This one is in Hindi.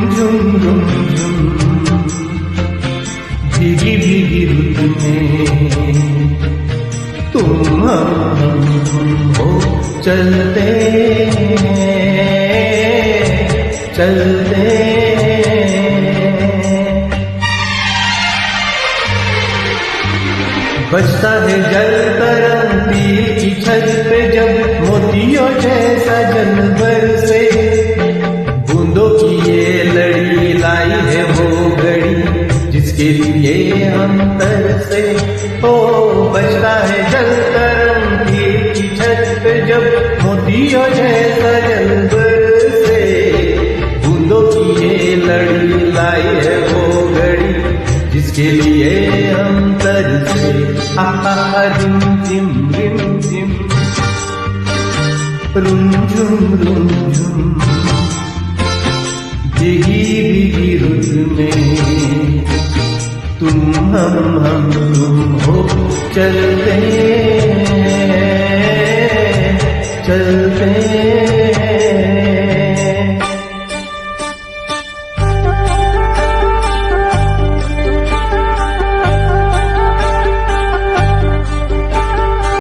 झुम झुम झुम भीगी भीगी रुत में तुम हम हो चलते चलते। बजता है जल तरंग तीर की छत पे जब मोतियों जैसा जल बरसे, बूंदों की ये लड़ी लाई है वो घड़ी जिसके लिए हम तरसे। ओ बजता है जल तरंग तीर की छत पे जब मोतियों जैसा जल बरसे, बूंदों की ये लड़ी लाई है वो घड़ी जिसके लिए हम तरसे। रिम झिम रिम झिम रुम झुम भीगी भीगी रुत में तुम हम तुम हो चलते चलते।